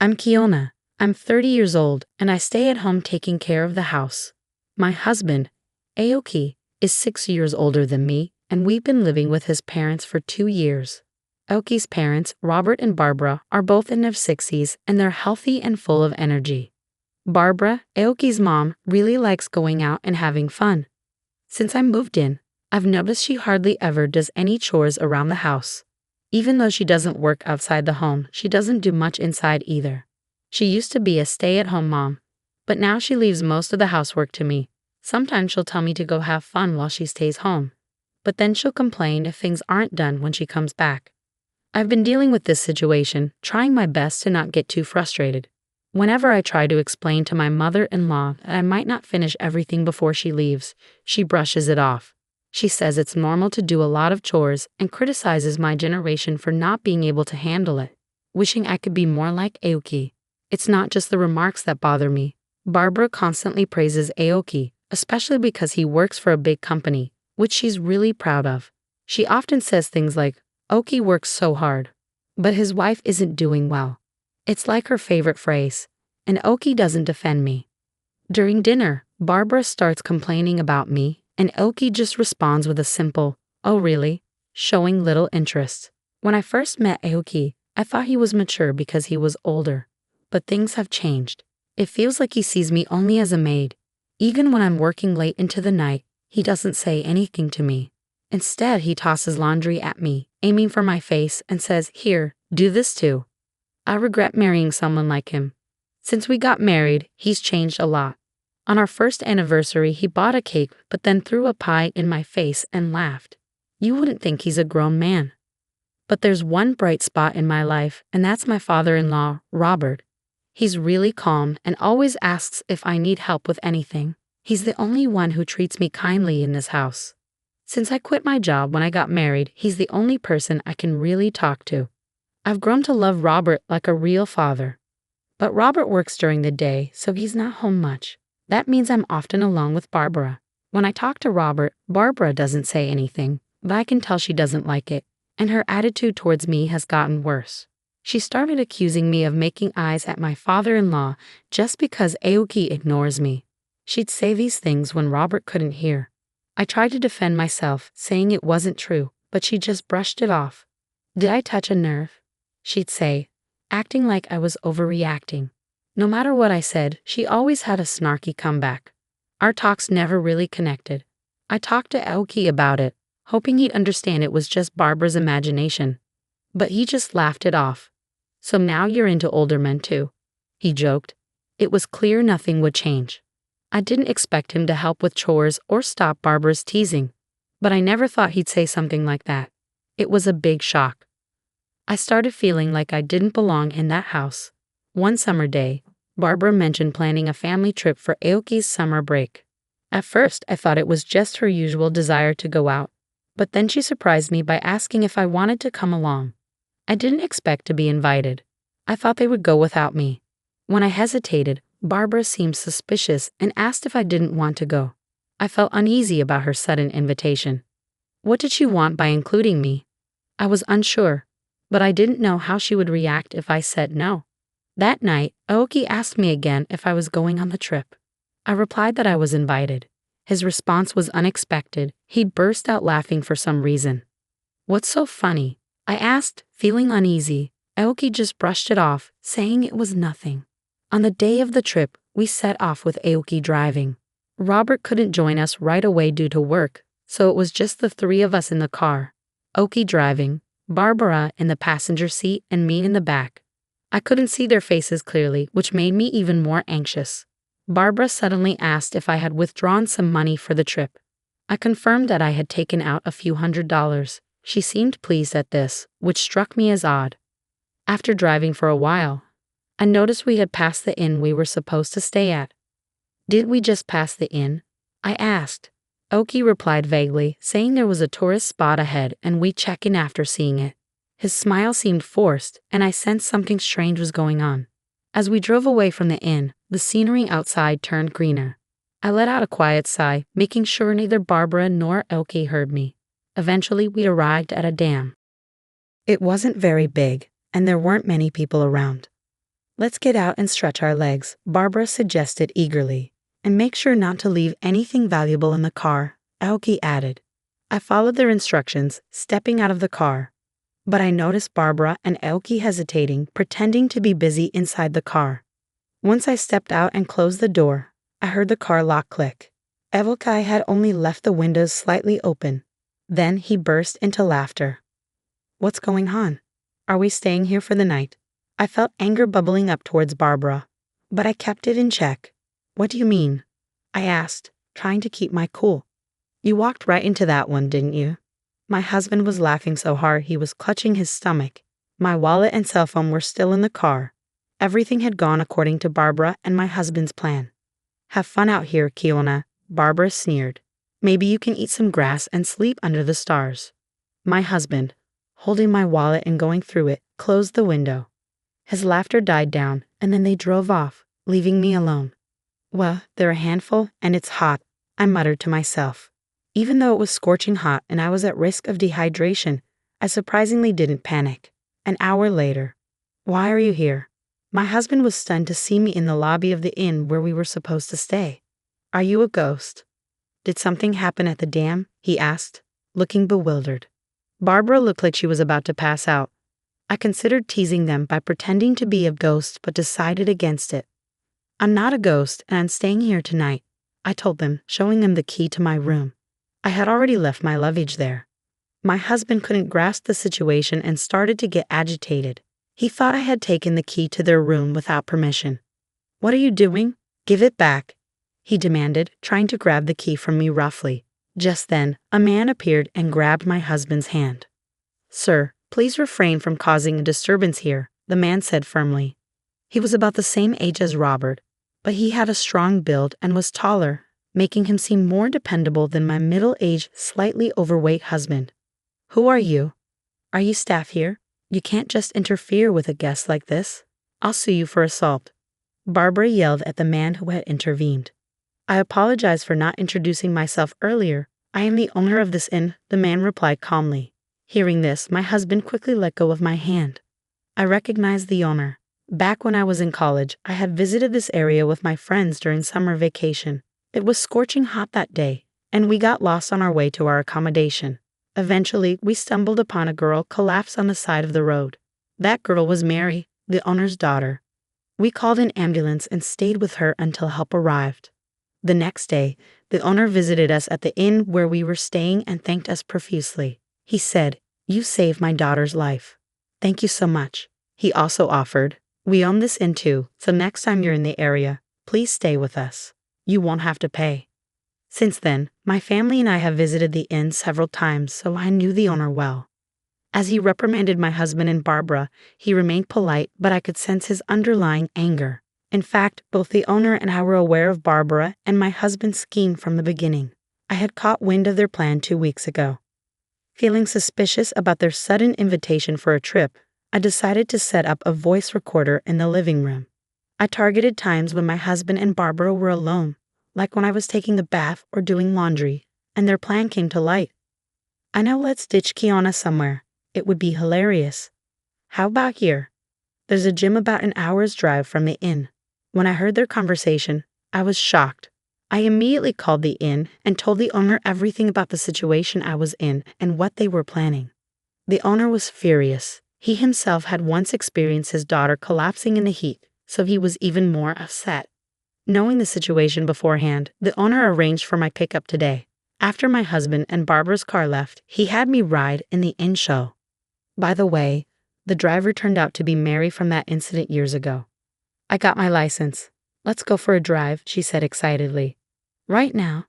I'm Kiona. I'm 30 years old, and I stay at home taking care of the house. My husband, Aoki, is 6 years older than me, and we've been living with his parents for 2 years. Aoki's parents, Robert and Barbara, are both in their 60s, and they're healthy and full of energy. Barbara, Aoki's mom, really likes going out and having fun. Since I moved in, I've noticed she hardly ever does any chores around the house. Even though she doesn't work outside the home, she doesn't do much inside either. She used to be a stay-at-home mom, but now she leaves most of the housework to me. Sometimes she'll tell me to go have fun while she stays home, but then she'll complain if things aren't done when she comes back. I've been dealing with this situation, trying my best to not get too frustrated. Whenever I try to explain to my mother-in-law that I might not finish everything before she leaves, she brushes it off. She says it's normal to do a lot of chores and criticizes my generation for not being able to handle it, wishing I could be more like Aoki. It's not just the remarks that bother me. Barbara constantly praises Aoki, especially because he works for a big company, which she's really proud of. She often says things like, "Aoki works so hard, but his wife isn't doing well." It's like her favorite phrase, and Aoki doesn't defend me. During dinner, Barbara starts complaining about me, and Aoki just responds with a simple, "Oh really?" showing little interest. When I first met Aoki, I thought he was mature because he was older, but things have changed. It feels like he sees me only as a maid. Even when I'm working late into the night, he doesn't say anything to me. Instead, he tosses laundry at me, aiming for my face, and says, "Here, do this too." I regret marrying someone like him. Since we got married, he's changed a lot. On our first anniversary, he bought a cake but then threw a pie in my face and laughed. You wouldn't think he's a grown man. But there's one bright spot in my life, and that's my father-in-law, Robert. He's really calm and always asks if I need help with anything. He's the only one who treats me kindly in this house. Since I quit my job when I got married, he's the only person I can really talk to. I've grown to love Robert like a real father. But Robert works during the day, so he's not home much. That means I'm often alone with Barbara. When I talk to Robert, Barbara doesn't say anything, but I can tell she doesn't like it, and her attitude towards me has gotten worse. She started accusing me of making eyes at my father-in-law just because Aoki ignores me. She'd say these things when Robert couldn't hear. I tried to defend myself, saying it wasn't true, but she just brushed it off. "Did I touch a nerve?" she'd say, acting like I was overreacting. No matter what I said, she always had a snarky comeback. Our talks never really connected. I talked to Aoki about it, hoping he'd understand it was just Barbara's imagination. But he just laughed it off. "So now you're into older men too," he joked. It was clear nothing would change. I didn't expect him to help with chores or stop Barbara's teasing, but I never thought he'd say something like that. It was a big shock. I started feeling like I didn't belong in that house. One summer day, Barbara mentioned planning a family trip for Aoki's summer break. At first, I thought it was just her usual desire to go out, but then she surprised me by asking if I wanted to come along. I didn't expect to be invited. I thought they would go without me. When I hesitated, Barbara seemed suspicious and asked if I didn't want to go. I felt uneasy about her sudden invitation. What did she want by including me? I was unsure, but I didn't know how she would react if I said no. That night, Aoki asked me again if I was going on the trip. I replied that I was invited. His response was unexpected. He burst out laughing for some reason. "What's so funny?" I asked, feeling uneasy. Aoki just brushed it off, saying it was nothing. On the day of the trip, we set off with Aoki driving. Robert couldn't join us right away due to work, so it was just the three of us in the car. Aoki driving, Barbara in the passenger seat, and me in the back. I couldn't see their faces clearly, which made me even more anxious. Barbara suddenly asked if I had withdrawn some money for the trip. I confirmed that I had taken out a few $100s. She seemed pleased at this, which struck me as odd. After driving for a while, I noticed we had passed the inn we were supposed to stay at. "Did we just pass the inn?" I asked. Aoki replied vaguely, saying there was a tourist spot ahead and we'd check in after seeing it. His smile seemed forced, and I sensed something strange was going on. As we drove away from the inn, the scenery outside turned greener. I let out a quiet sigh, making sure neither Barbara nor Aoki heard me. Eventually, we arrived at a dam. It wasn't very big, and there weren't many people around. Let's get out and stretch our legs, Barbara suggested eagerly. And make sure not to leave anything valuable in the car, Aoki added. I followed their instructions, stepping out of the car. But I noticed Barbara and Aoki hesitating, pretending to be busy inside the car. Once I stepped out and closed the door, I heard the car lock click. Aoki had only left the windows slightly open. Then he burst into laughter. What's going on? Are we staying here for the night? I felt anger bubbling up towards Barbara, but I kept it in check. What do you mean? I asked, trying to keep my cool. You walked right into that one, didn't you? My husband was laughing so hard he was clutching his stomach. My wallet and cell phone were still in the car. Everything had gone according to Barbara and my husband's plan. Have fun out here, Kiona, Barbara sneered. Maybe you can eat some grass and sleep under the stars. My husband, holding my wallet and going through it, closed the window. His laughter died down, and then they drove off, leaving me alone. Well, they're a handful, and it's hot, I muttered to myself. Even though it was scorching hot and I was at risk of dehydration, I surprisingly didn't panic. An hour later. Why are you here? My husband was stunned to see me in the lobby of the inn where we were supposed to stay. Are you a ghost? Did something happen at the dam? He asked, looking bewildered. Barbara looked like she was about to pass out. I considered teasing them by pretending to be a ghost but decided against it. I'm not a ghost and I'm staying here tonight, I told them, showing them the key to my room. I had already left my luggage there. My husband couldn't grasp the situation and started to get agitated. He thought I had taken the key to their room without permission. What are you doing? Give it back, he demanded, trying to grab the key from me roughly. Just then, a man appeared and grabbed my husband's hand. Sir, please refrain from causing a disturbance here, the man said firmly. He was about the same age as Robert, but he had a strong build and was taller, making him seem more dependable than my middle-aged, slightly overweight husband. Who are you? Are you staff here? You can't just interfere with a guest like this. I'll sue you for assault. Barbara yelled at the man who had intervened. I apologize for not introducing myself earlier. I am the owner of this inn, the man replied calmly. Hearing this, my husband quickly let go of my hand. I recognized the owner. Back when I was in college, I had visited this area with my friends during summer vacation. It was scorching hot that day, and we got lost on our way to our accommodation. Eventually, we stumbled upon a girl collapsed on the side of the road. That girl was Mary, the owner's daughter. We called an ambulance and stayed with her until help arrived. The next day, the owner visited us at the inn where we were staying and thanked us profusely. He said, "You saved my daughter's life. Thank you so much." He also offered, "We own this inn too, so next time you're in the area, please stay with us. You won't have to pay." Since then, my family and I have visited the inn several times, so I knew the owner well. As he reprimanded my husband and Barbara, he remained polite, but I could sense his underlying anger. In fact, both the owner and I were aware of Barbara and my husband's scheme from the beginning. I had caught wind of their plan 2 weeks ago. Feeling suspicious about their sudden invitation for a trip, I decided to set up a voice recorder in the living room. I targeted times when my husband and Barbara were alone, like when I was taking a bath or doing laundry, and their plan came to light. I know, let's ditch Kiona somewhere. It would be hilarious. How about here? There's a gym about an hour's drive from the inn. When I heard their conversation, I was shocked. I immediately called the inn and told the owner everything about the situation I was in and what they were planning. The owner was furious. He himself had once experienced his daughter collapsing in the heat, so he was even more upset. Knowing the situation beforehand, the owner arranged for my pickup today. After my husband and Barbara's car left, he had me ride in the inn show. By the way, the driver turned out to be Mary from that incident years ago. I got my license. Let's go for a drive, she said excitedly. Right now?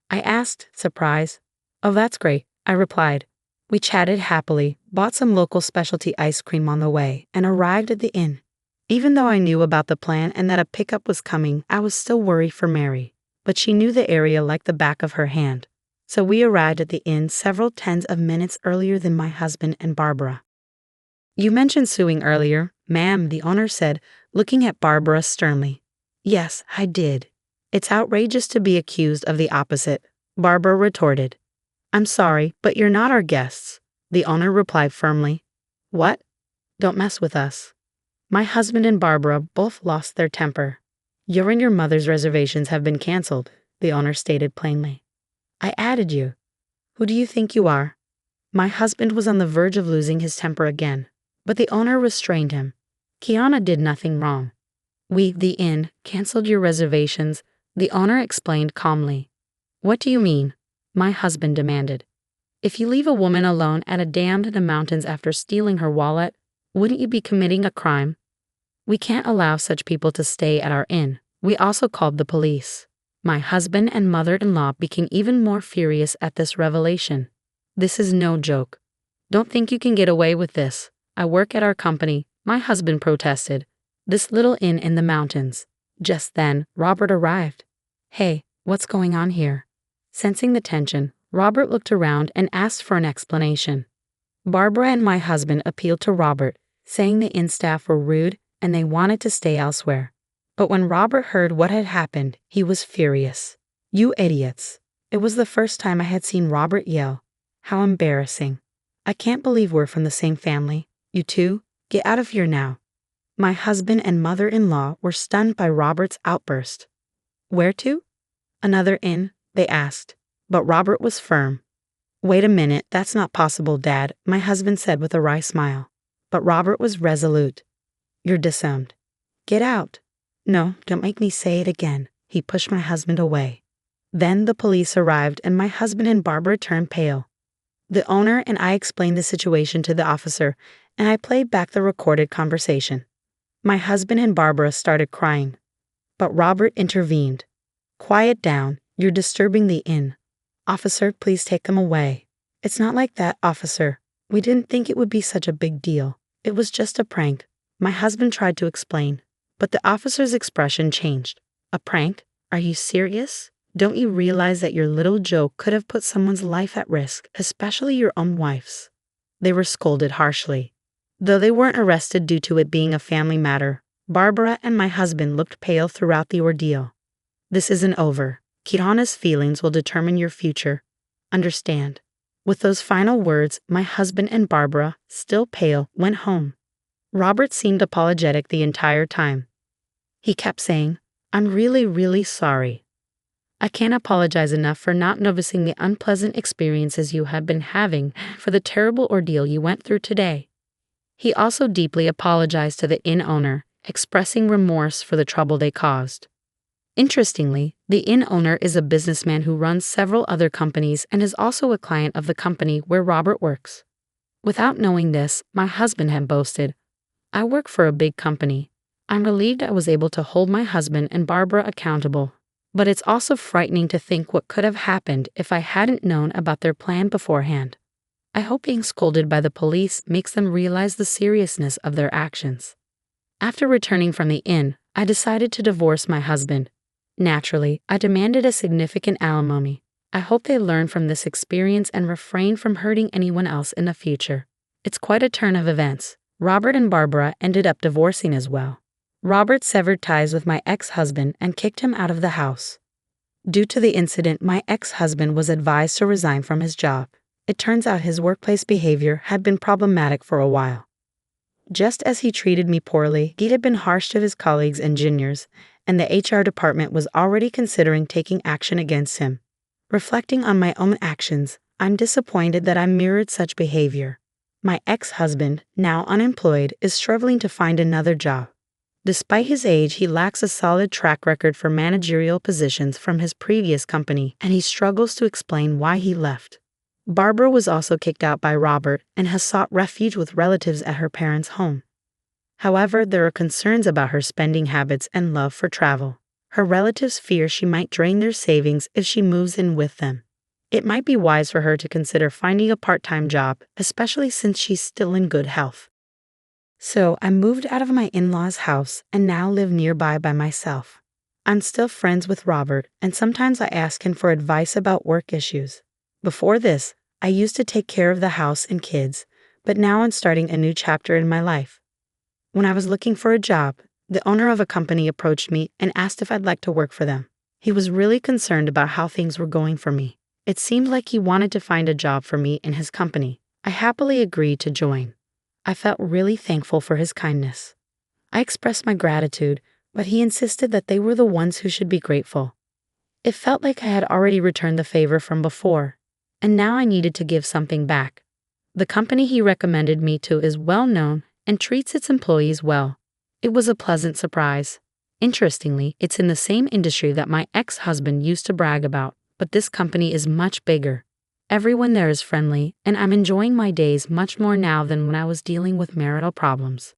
I asked, surprised. Oh, that's great, I replied. We chatted happily, bought some local specialty ice cream on the way, and arrived at the inn. Even though I knew about the plan and that a pickup was coming, I was still worried for Mary. But she knew the area like the back of her hand. So we arrived at the inn several tens of minutes earlier than my husband and Barbara. You mentioned suing earlier, ma'am, the owner said, looking at Barbara sternly. Yes, I did. It's outrageous to be accused of the opposite, Barbara retorted. I'm sorry, but you're not our guests, the owner replied firmly. What? Don't mess with us. My husband and Barbara both lost their temper. Your and your mother's reservations have been canceled, the owner stated plainly. I added you. Who do you think you are? My husband was on the verge of losing his temper again, but the owner restrained him. Kiana did nothing wrong. We, the inn, canceled your reservations, the owner explained calmly. What do you mean? My husband demanded. If you leave a woman alone at a dam in the mountains after stealing her wallet, wouldn't you be committing a crime? We can't allow such people to stay at our inn. We also called the police. My husband and mother-in-law became even more furious at this revelation. This is no joke. Don't think you can get away with this. I work at our company, my husband protested. This little inn in the mountains. Just then, Robert arrived. Hey, what's going on here? Sensing the tension, Robert looked around and asked for an explanation. Barbara and my husband appealed to Robert, saying the inn staff were rude and they wanted to stay elsewhere. But when Robert heard what had happened, he was furious. You idiots. It was the first time I had seen Robert yell. How embarrassing. I can't believe we're from the same family. You two, get out of here now. My husband and mother-in-law were stunned by Robert's outburst. Where to? Another inn, they asked. But Robert was firm. Wait a minute, that's not possible, Dad, my husband said with a wry smile. But Robert was resolute. You're disowned. Get out. No, don't make me say it again. He pushed my husband away. Then the police arrived and my husband and Barbara turned pale. The owner and I explained the situation to the officer, and I played back the recorded conversation. My husband and Barbara started crying. But Robert intervened. Quiet down, you're disturbing the inn. Officer, please take them away. It's not like that, officer. We didn't think it would be such a big deal. It was just a prank. My husband tried to explain, but the officer's expression changed. A prank? Are you serious? Don't you realize that your little joke could have put someone's life at risk, especially your own wife's? They were scolded harshly. Though they weren't arrested due to it being a family matter, Barbara and my husband looked pale throughout the ordeal. This isn't over. Kirana's feelings will determine your future. Understand. With those final words, my husband and Barbara, still pale, went home. Robert seemed apologetic the entire time. He kept saying, I'm really sorry. I can't apologize enough for not noticing the unpleasant experiences you have been having, for the terrible ordeal you went through today. He also deeply apologized to the inn owner, expressing remorse for the trouble they caused. Interestingly, the inn owner is a businessman who runs several other companies and is also a client of the company where Robert works. Without knowing this, my husband had boasted, I work for a big company. I'm relieved I was able to hold my husband and Barbara accountable. But it's also frightening to think what could have happened if I hadn't known about their plan beforehand. I hope being scolded by the police makes them realize the seriousness of their actions. After returning from the inn, I decided to divorce my husband. Naturally, I demanded a significant alimony. I hope they learn from this experience and refrain from hurting anyone else in the future. It's quite a turn of events. Robert and Barbara ended up divorcing as well. Robert severed ties with my ex-husband and kicked him out of the house. Due to the incident, my ex-husband was advised to resign from his job. It turns out his workplace behavior had been problematic for a while. Just as he treated me poorly, he had been harsh to his colleagues and juniors, and the HR department was already considering taking action against him. Reflecting on my own actions, I'm disappointed that I mirrored such behavior. My ex-husband, now unemployed, is struggling to find another job. Despite his age, he lacks a solid track record for managerial positions from his previous company, and he struggles to explain why he left. Barbara was also kicked out by Robert and has sought refuge with relatives at her parents' home. However, there are concerns about her spending habits and love for travel. Her relatives fear she might drain their savings if she moves in with them. It might be wise for her to consider finding a part-time job, especially since she's still in good health. So I moved out of my in-laws' house and now live nearby by myself. I'm still friends with Robert, and sometimes I ask him for advice about work issues. Before this, I used to take care of the house and kids, but now I'm starting a new chapter in my life. When I was looking for a job, the owner of a company approached me and asked if I'd like to work for them. He was really concerned about how things were going for me. It seemed like he wanted to find a job for me in his company. I happily agreed to join. I felt really thankful for his kindness. I expressed my gratitude, but he insisted that they were the ones who should be grateful. It felt like I had already returned the favor from before, and now I needed to give something back. The company he recommended me to is well known and treats its employees well. It was a pleasant surprise. Interestingly, it's in the same industry that my ex-husband used to brag about, but this company is much bigger. Everyone there is friendly, and I'm enjoying my days much more now than when I was dealing with marital problems.